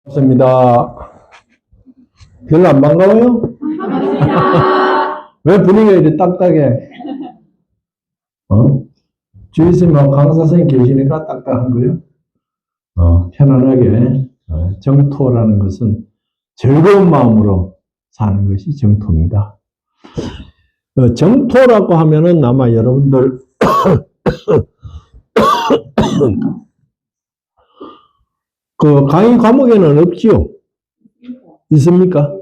반갑습니다. 별로 안 반가워요? 왜 분위기가 이렇게 딱딱해? 주위 선생님하고 강사 선생님 계시니까 딱딱한 거예요? 편안하게. 정토라는 것은 즐거운 마음으로 사는 것이 정토입니다. 정토라고 하면은 아마 여러분들 그 강의 과목에는 없지요? 있습니까?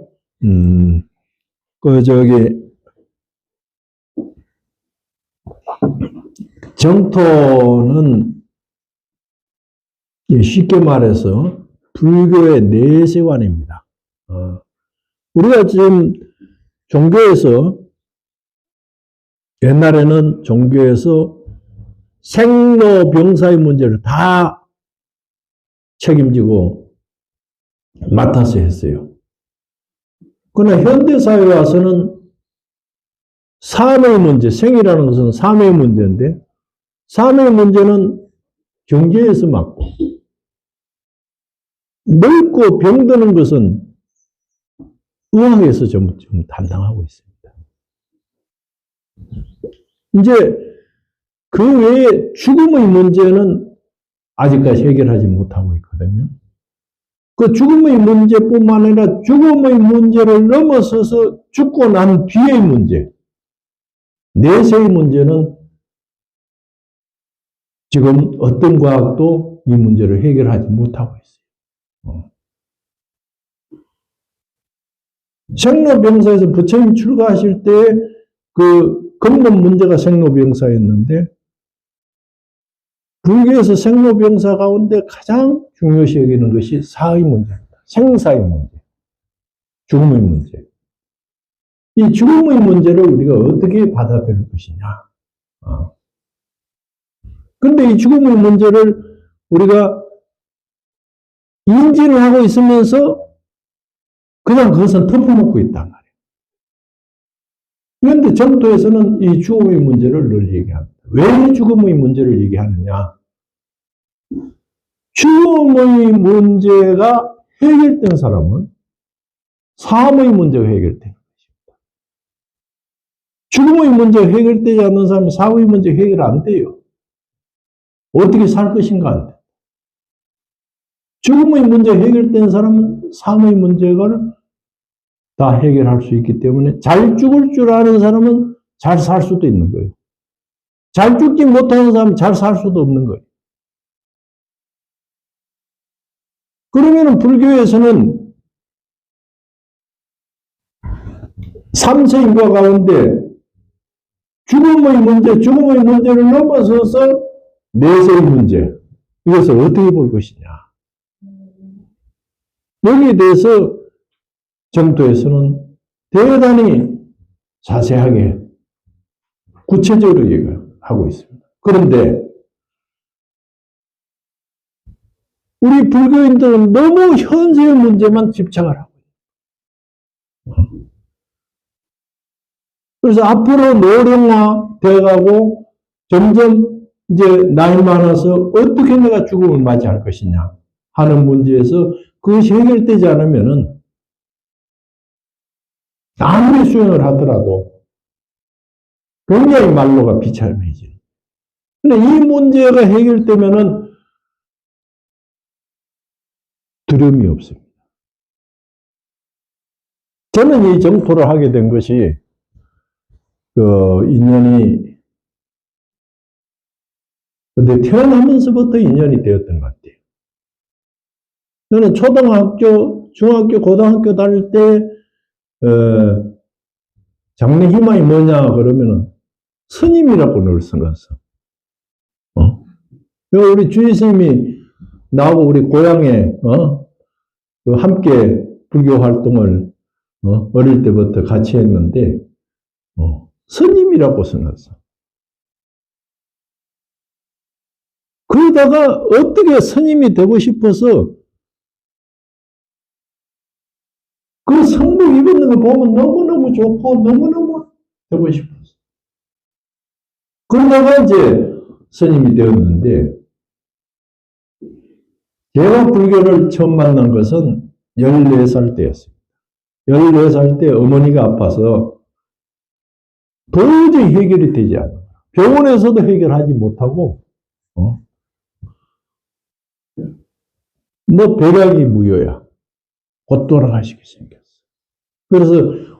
정토는 쉽게 말해서 불교의 내세관입니다. 우리가 지금 종교에서 옛날에는 종교에서 생로병사의 문제를 다 책임지고 맡아서 했어요. 그러나 현대사회에 와서는 삶의 문제, 생이라는 것은 삶의 문제인데 삶의 문제는 경제에서 맡고 늙고 병드는 것은 의학에서 좀 담당하고 있습니다. 이제 그 외에 죽음의 문제는 아직까지 해결하지 못하고 있거든요. 그 죽음의 문제뿐만 아니라 죽음의 문제를 넘어서서 죽고 난 뒤의 문제, 내세의 문제는 지금 어떤 과학도 이 문제를 해결하지 못하고 있어요. 생로병사에서 부처님 출가하실 때 그 근본 문제가 생로병사였는데 불교에서 생로병사 가운데 가장 중요시 여기는 것이 사의 문제입니다. 생사의 문제, 죽음의 문제. 이 죽음의 문제를 우리가 어떻게 받아들일 것이냐. 근데 이 죽음의 문제를 우리가 인지를 하고 있으면서 그냥 그것은 덮어놓고 있단 말이에요. 그런데 정토에서는 이 죽음의 문제를 늘 얘기합니다. 왜 죽음의 문제를 얘기하느냐? 죽음의 문제가 해결된 사람은 삶의 문제가 해결된 것입니다. 죽음의 문제가 해결되지 않는 사람은 삶의 문제 해결 안 돼요. 어떻게 살 것인가 안 돼. 죽음의 문제 해결된 사람은 삶의 문제를 다 해결할 수 있기 때문에 잘 죽을 줄 아는 사람은 잘 살 수도 있는 거예요. 잘 죽지 못하는 사람은 잘 살 수도 없는 거예요. 그러면 불교에서는 삼세인과 가운데 죽음의 문제를 넘어서서 내세의 문제, 이것을 어떻게 볼 것이냐. 여기에 대해서 정토에서는 대단히 자세하게 구체적으로 얘기하고 있습니다. 그런데 우리 불교인들은 너무 현세의 문제만 집착을 하고 있어요. 그래서 앞으로 노령화 돼가고 점점 이제 나이 많아서 어떻게 내가 죽음을 맞이할 것이냐 하는 문제에서 그것이 해결되지 않으면은 아무리 수행을 하더라도 굉장히 말로가 비참해지는. 근데 이 문제가 해결되면은 두려움이 없습니다. 저는 이 정토를 하게 된 것이 인연이 근데 태어나면서부터 인연이 되었던 것 같아요. 저는 초등학교, 중학교, 고등학교 다닐 때 장래 희망이 뭐냐 그러면은 스님이라고 늘 써놨어. 우리 주의 스님이 나하고 우리 고향에 함께 불교 활동을 어릴 때부터 같이 했는데 스님이라고 써놨어. 그러다가 어떻게 스님이 되고 싶어서 그 성복 입었는 거 보면 너무너무 좋고 너무너무 되고 싶었어. 그러다가 이제 스님이 되었는데 제가 불교를 처음 만난 것은 14살 때였어요. 14살 때 어머니가 아파서 도저히 해결이 되지 않아요. 병원에서도 해결하지 못하고, 뭐 배락이 무효야. 곧 돌아가시게 생겼어. 그래서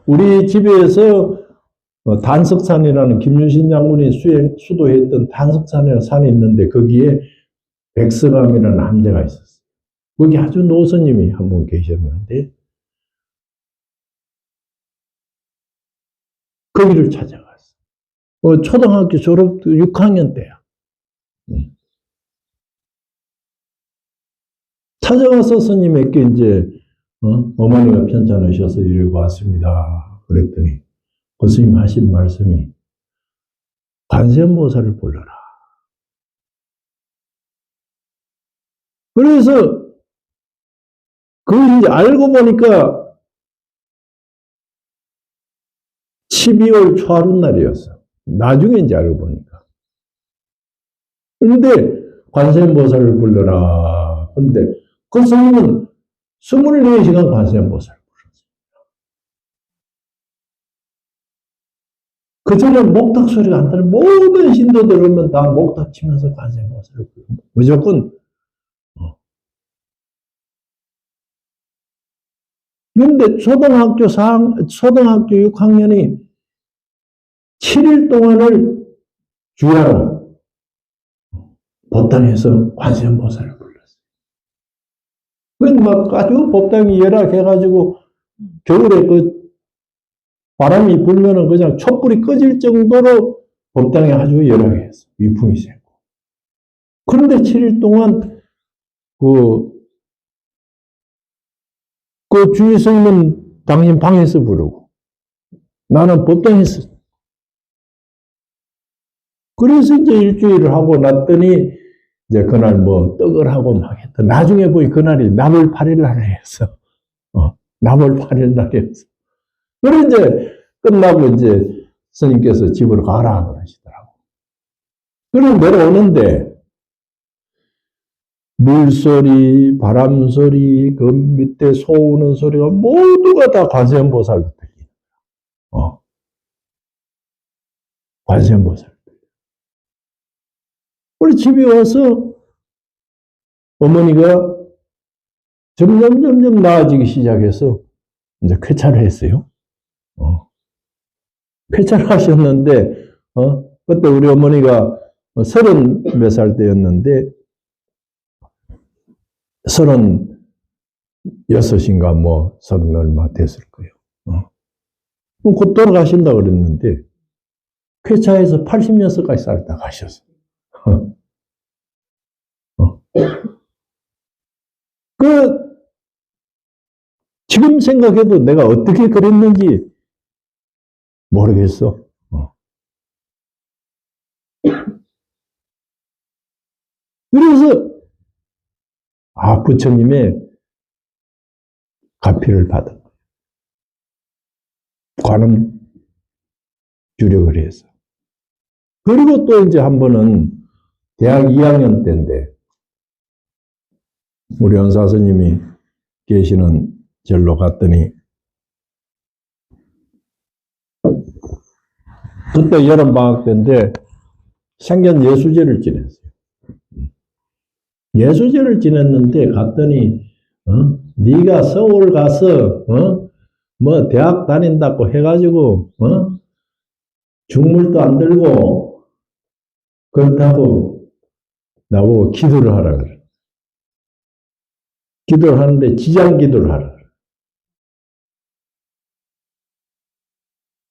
우리 집에서 단석산이라는 김윤신 장군이 수도했던 단석산이라는 산이 있는데 거기에 백서감이라는 함재가 있었어요. 거기 아주 노스님이 한 분 계셨는데 거기를 찾아갔어. 초등학교 졸업 6학년 때야. 찾아가서 스님에게 이제 어머니가 편찮으셔서 이러고 왔습니다. 그랬더니 그 스님 하신 말씀이 관세음보살을 불러라. 그래서 그걸 이제 알고 보니까 12월 초하룻날이었어. 나중에 이제 알고 보니까. 그런데 관세음보살을 불러라. 그런데 그 스님은 24시간 관세음보살을 불렀어요. 그 전에 목탁 소리가 안 나는 모든 신도들 오면 다 목탁 치면서 관세음보살을 불러. 무조건. 그런데 초등학교 6학년이 7일 동안을 주야로 법당에서 관세음보살을 불렀어요. 그건 막 아주 법당이 열악해가지고 겨울에 그 바람이 불면은 그냥 촛불이 꺼질 정도로 법당이 아주 열악했어. 위풍이 세고. 그런데 7일 동안 그 주의 스님은 당신 방에서 부르고 나는 법당에서. 그래서 이제 일주일을 하고 났더니 이제 그날 뭐 떡을 하고 막 했다. 나중에 보니 그날이 나물 8일 날이었어. 나물 8일 날이었어. 그래 이제 끝나고 이제 스님께서 집으로 가라 그러시더라고. 그래 내려오는데 물소리, 바람소리, 그 밑에 소 우는 소리가 모두가 다 관세음보살로 들려. 관세음보살. 우리 집에 와서 어머니가 점점 나아지기 시작해서 이제 쾌차를 했어요. 쾌차를 하셨는데, 그때 우리 어머니가 30 몇 살 때였는데, 36인가 뭐 30 얼마 됐을 거예요. 곧 돌아가신다 그랬는데, 쾌차에서 86까지 살다 가셨어. 지금 생각해도 내가 어떻게 그랬는지 모르겠어. 그래서, 부처님의 가피를 받은 거예요. 관음 주력을 해서. 그리고 또 이제 한 번은 대학 2학년 때인데, 우리 연사 스님이 계시는 절로 갔더니, 그때 여름방학 때인데, 생견 예수제를 지냈어요. 예수제를 지냈는데, 갔더니, 네가 서울 가서, 뭐, 대학 다닌다고 해가지고, 중물도 안 들고, 그렇다고 나보고 기도를 하라 그래. 기도를 하는데 지장 기도를 하라 그래.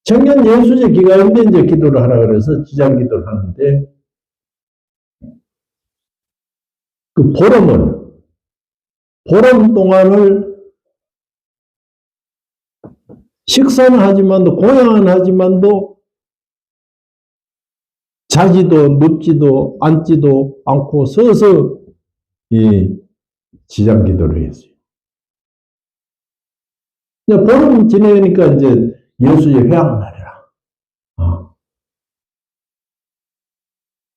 청년 예수제 기간인데 이제 기도를 하라 그래서 지장 기도를 하는데 그 보름 동안을 식사는 하지만도 공양은 하지만도 자지도 눕지도 앉지도 않고 서서 이 지장 기도를 했어요. 보름 지내니까 이제 예수의 회양날이라.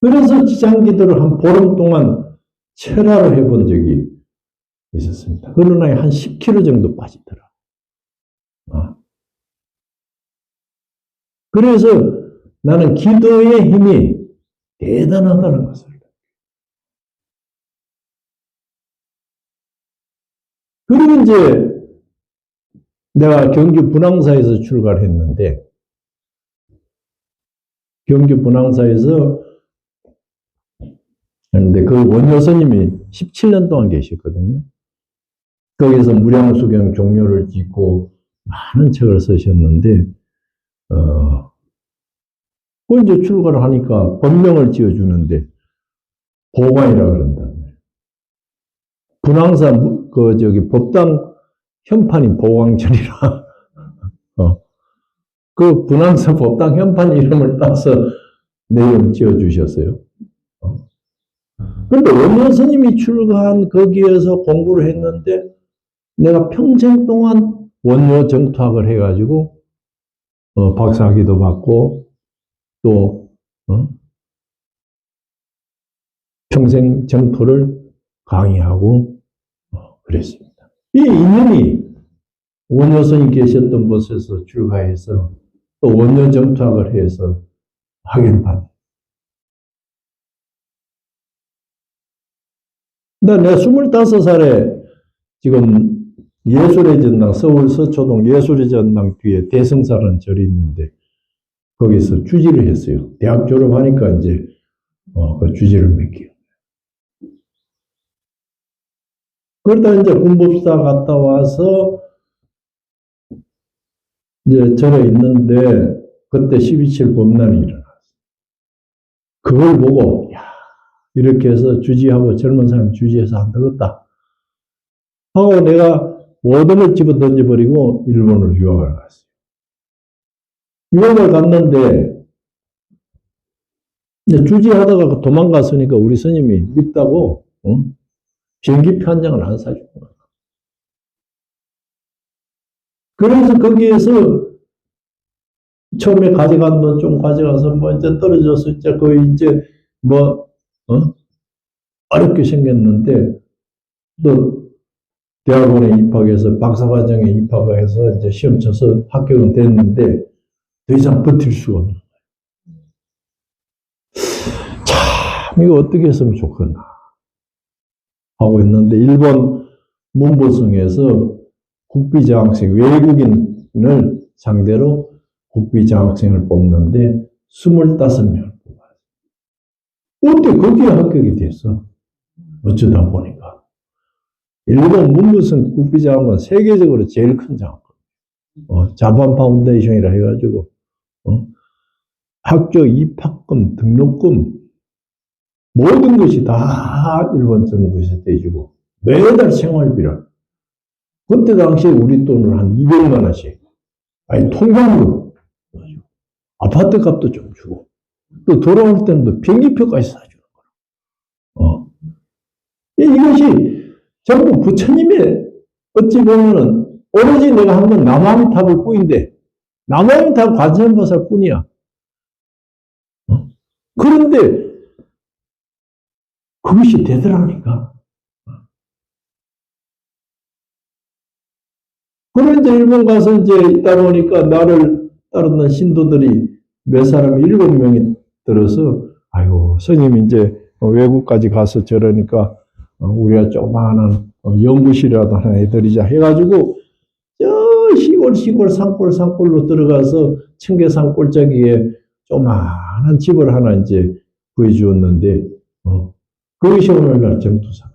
그래서 지장 기도를 한 보름 동안 철야로 해본 적이 있었습니다. 그러나 한 10kg 정도 빠지더라. 그래서 나는 기도의 힘이 대단하다는 것을. 그리고 이제 내가 경주 분황사에서 출가를 했는데, 경주 분황사에서 했는데 그 원효 스님이 17년 동안 계셨거든요. 거기서 무량수경 종료를 짓고 많은 책을 쓰셨는데, 그 이제 출가를 하니까 법명을 지어주는데, 보관이라 그런다. 분황사, 법당 현판이 보광철이라, 그 분황사 법당 현판 이름을 따서 내 이름 지어주셨어요. 그런데 원효 스님이 출가한 거기에서 공부를 했는데, 내가 평생 동안 원효 정토학을 해가지고, 박사학위도 받고, 또, 평생 정토를 강의하고, 그랬습니다. 이 인연이 원효 스님 계셨던 곳에서 출가해서, 또 원효 정토학을 해서 학위를 받는. 내가 25살에 지금 예술의 전당, 서울 서초동 예술의 전당 뒤에 대성사라는 절이 있는데, 거기서 주지를 했어요. 대학 졸업하니까 이제, 그 주지를 맡기요. 그러다 이제 군법사 갔다 와서, 이제 절에 있는데, 그때 12.7 범난이 일어났어요. 그걸 보고, 야, 이렇게 해서 주지하고 젊은 사람이 주지해서 안 되겠다 하고 내가 모든 걸 집어 던져버리고 일본으로 유학을 갔어요. 유학을 갔는데 이제 주지하다가 도망갔으니까 우리 스님이 밉다고 비행기표 한 장을 안 사준 거야. 그래서 거기에서 처음에 가져간 돈 좀 가져가서 뭐 이제 떨어져서 이제 거의 이제 뭐 어렵게 생겼는데 또 대학원에 입학해서 박사과정에 입학을 해서 이제 시험 쳐서 합격은 됐는데 더 이상 버틸 수가 없는 거예요. 참 이거 어떻게 했으면 좋겠나 하고 있는데 일본 문보성에서 국비장학생 외국인을 상대로 국비장학생을 뽑는데 25명을 뽑아요. 어떻게 거기에 합격이 됐어? 어쩌다 보니까. 일본 문무성 국비장학은 세계적으로 제일 큰 장학금. 자판 파운데이션이라 해가지고, 학교 입학금, 등록금, 모든 것이 다 일본 정부에서 대주고, 매달 생활비를. 그때 당시에 우리 돈으로 한 200만 원씩. 아니, 통장으로. 아파트 값도 좀 주고. 또 돌아올 때는 또 비행기표까지 사주는 거야. 이것이 전부 부처님의 어찌 보면은 오로지 내가 한 건 남아미탑을 뿐인데 남아미탑 관세음보살 뿐이야. 그런데 그것이 되더라니까. 그런데 일본 가서 이제 있다 보니까 나를 따르는 신도들이 몇 사람 7명이 들어서 아이고 스님 이제 외국까지 가서 저러니까 우리가 조그마한 연구실이라도 하나 해드리자 해가지고 저 시골 산골로 들어가서 청계산 골짜기에 조그마한 집을 하나 이제 구해주었는데 그것이 오늘날 정토사가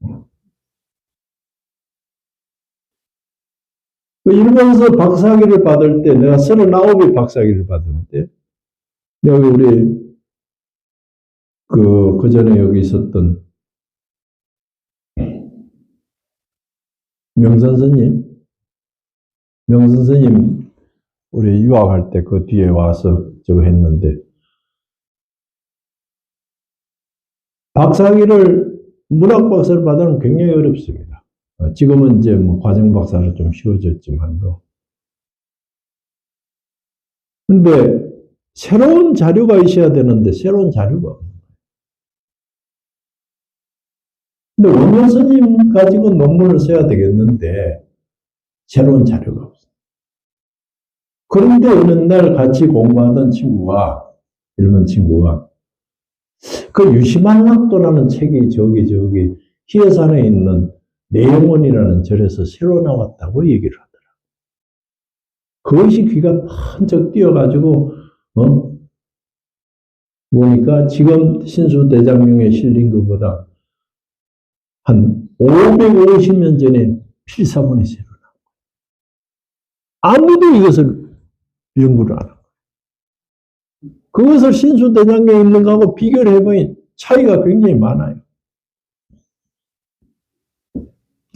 됐어요. 일본에서 박사학위를 받을 때 내가 39의 박사학위를 받았는데 여기 우리 그 전에 여기 있었던 명선생님 우리 유학할 때 그 뒤에 와서 저거 했는데 박사학위를 문학박사를 받으면 굉장히 어렵습니다. 지금은 이제 뭐 과정박사로 좀 쉬워졌지만도 근데 새로운 자료가 있어야 되는데 새로운 자료가 없는 거예요. 근데 원효 스님 가지고 논문을 써야 되겠는데 새로운 자료가 없어요. 그런데 어느 날 같이 공부하던 친구가, 일본 친구가 그 유시만락도라는 책이 저기 히에산에 있는 내영원이라는 절에서 새로 나왔다고 얘기를 하더라. 그것이 귀가 번쩍 뛰어가지고 보니까 지금 신수대장경에 실린 것보다 한 550년 전에 필사본이 새로 나온 거예요. 아무도 이것을 연구를 안 하고 그것을 신수대장경에 있는 거하고 비교를 해보니 차이가 굉장히 많아요.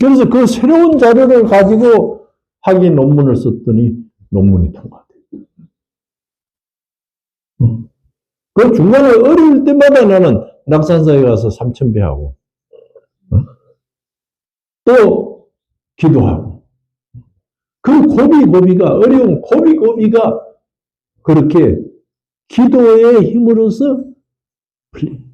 그래서 그 새로운 자료를 가지고 학위 논문을 썼더니 논문이 통과돼요. 그 중간에 어려울 때마다 나는 낙산사에 가서 삼천배하고 또 기도하고 그 고비고비가 어려운 고비고비가 그렇게 기도의 힘으로써 풀린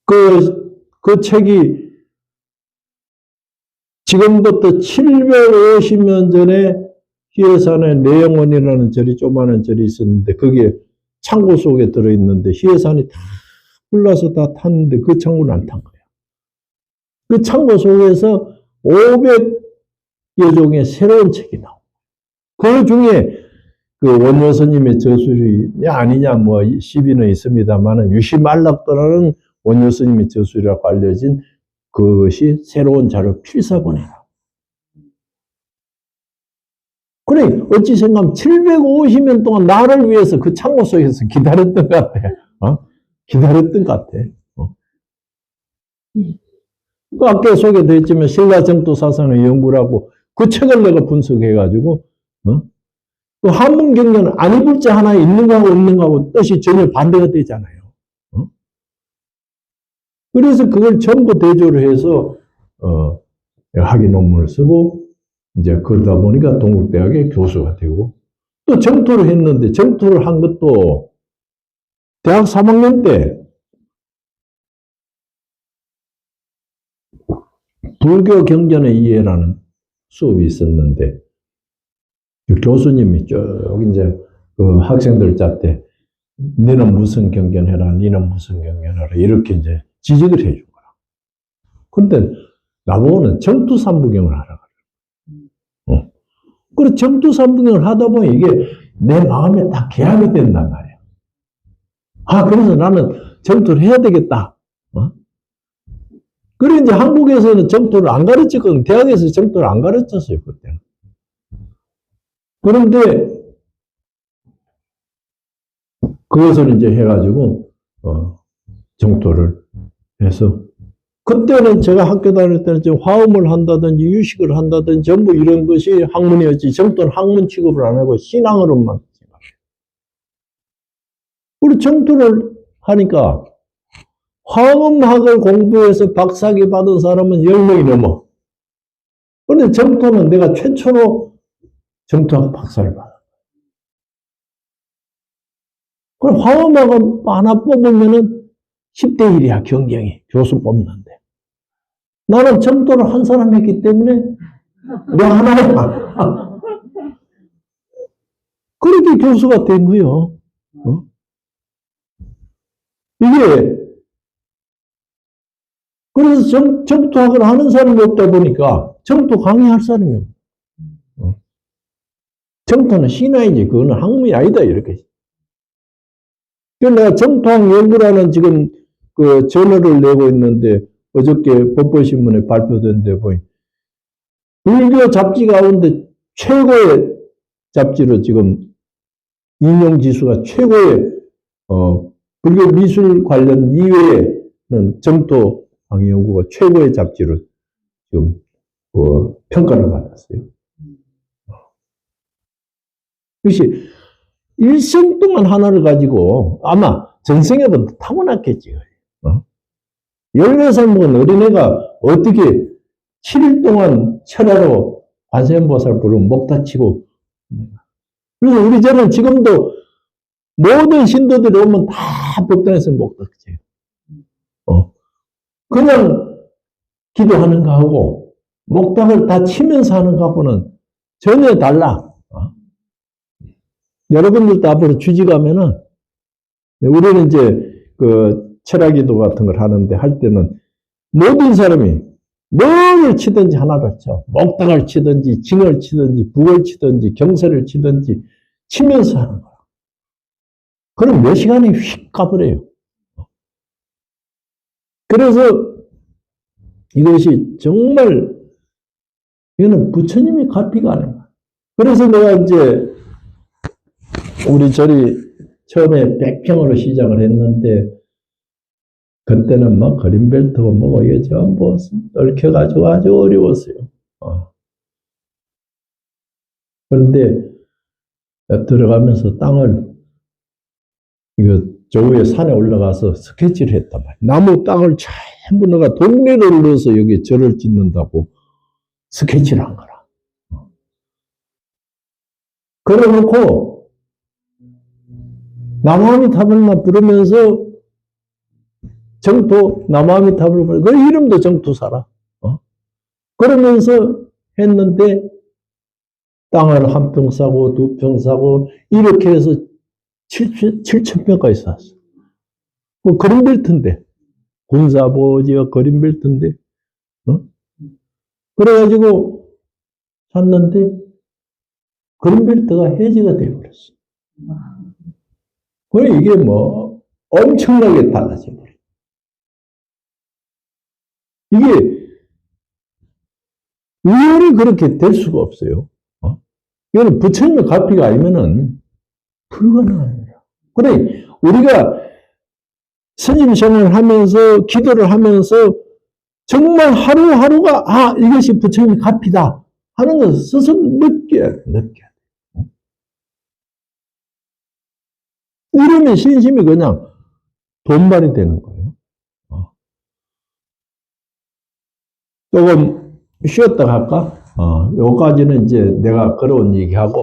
그 책이 지금부터 750년 전에 히에산에 내영원이라는 절이 조그마한 절이 있었는데 거기에 창고 속에 들어있는데 히에산이 다 불나서 다 탔는데 그 창고는 안 탄 거야. 그 창고 속에서 500여 종의 새로운 책이 나오고 그 중에 그 원효 스님의 저술이 아니냐 뭐 시비는 있습니다만 유시만락도라는 원효 스님의 저술이라고 알려진 그것이 새로운 자료 필사본이라. 그래 어찌 생각하면 750년 동안 나를 위해서 그 창고 속에서 기다렸던 것 같아. 기다렸던 것 같아. 그 아까 소개되어 있지만 신라정토사상의 연구를 하고 그 책을 내가 분석해가지고 그 한문경전은 아니불자 하나 있는 거하고 없는 거하고 뜻이 전혀 반대가 되잖아요. 그래서 그걸 전부 대조를 해서 학위 논문을 쓰고 이제 그러다 보니까 동국대학의 교수가 되고 또 정토를 했는데 정토를 한 것도 대학 3학년 때 불교 경전의 이해라는 수업이 있었는데 그 교수님이 쭉 이제 그 학생들 짰대 너는 무슨 경전해라, 너는 무슨 경전해라 이렇게 이제 지적을 해준 거야. 근데 나보고는 정투삼부경을 하라 그래. 그래 정투삼부경을 하다 보니 이게 내 마음에 딱 계약이 된단 말이야. 그래서 나는 정투를 해야 되겠다. 그래 이제 한국에서는 정토를 안 가르쳤거든. 대학에서 정토를 안 가르쳤어요 그때는. 그런데 그것을 이제 해가지고 정토를 해서 그때는 제가 학교 다닐 때는 지금 화음을 한다든지 유식을 한다든지 전부 이런 것이 학문이었지 정토는 학문 취급을 안 하고 신앙으로만 생각해요. 우리 정토를 하니까 화음학을 공부해서 박사학위 받은 사람은 10명이 넘어. 그런데 정토는 내가 최초로 정토학 박사를 받아. 그럼 화음학을 하나 뽑으면은 10대 1이야, 경쟁이. 교수 뽑는데. 나는 정토를 한 사람 했기 때문에 내가 하나야. 그렇게 교수가 된 거요. 이게 그래서 정토학을 하는 사람이 없다 보니까 정토 강의할 사람이 없어. 정토는 신화이지 그거는 학문이 아니다 이렇게. 그래서 내가 정토학 연구라는 지금 그 저널을 내고 있는데 어저께 법보신문에 발표된 데 보니 불교 잡지 가운데 최고의 잡지로 지금 인용지수가 최고의 불교 미술 관련 이외에는 정토 강의 연구가 최고의 잡지로 지금 평가를 받았어요. 그것이 일생 동안 하나를 가지고 아마 전생에부터 타고났겠지. 14살 먹은 어린애가 어떻게 7일 동안 철야로 관세음보살 부르면 목 다치고. 그래서 우리 저는 지금도 모든 신도들이 오면 다 법당에서 목 다쳐요. 그냥 기도하는 거하고 목탁을 다 치면서 하는 거하고는 전혀 달라. 여러분들도 앞으로 주지 가면은 우리는 이제 그 철학기도 같은 걸 하는데 할 때는 모든 사람이 뭐를 치든지 하나를 쳐. 목탁을 치든지 징을 치든지 북을 치든지 경서를 치든지 치면서 하는 거야. 그럼 몇 시간이 휙 가버려요. 그래서 이것이 정말 이거는 부처님이 가피가 아닌 거야. 그래서 내가 이제 우리 절이 처음에 100평으로 시작을 했는데 그때는 막 그린벨트고 뭐고 이게 전부 얽혀가지고 아주 어려웠어요. 그런데 들어가면서 땅을 이거 저 위에 산에 올라가서 스케치를 했단 말이야. 나무 땅을 전부 내가 동네를 넣어서 여기 절을 짓는다고 스케치를 한 거라. 그래놓고 나무아미타불만 부르면서 정토 나무아미타불 부르 그 이름도 정토사라. 그러면서 했는데 땅을 한 평 사고 두 평 사고 이렇게 해서 7,000평까지 샀어. 그 그린벨트인데 군사보지가 그린벨트인데 그래가지고 샀는데 그린벨트가 해지가 되어버렸어. 그래 이게 뭐 엄청나게 달라져 버려. 이게 우연히 그렇게 될 수가 없어요. 이거는 부처님의 가피가 아니면은 불가능합니다. 그래 우리가 스님 생활을 하면서 기도를 하면서 정말 하루하루가 이것이 부처님의 가피다 하는 것을 스스로 느껴야 돼. 이러면 신심이 그냥 돈발이 되는 거예요. 조금 쉬었다 갈까? 요까지는 이제 내가 걸어온 얘기하고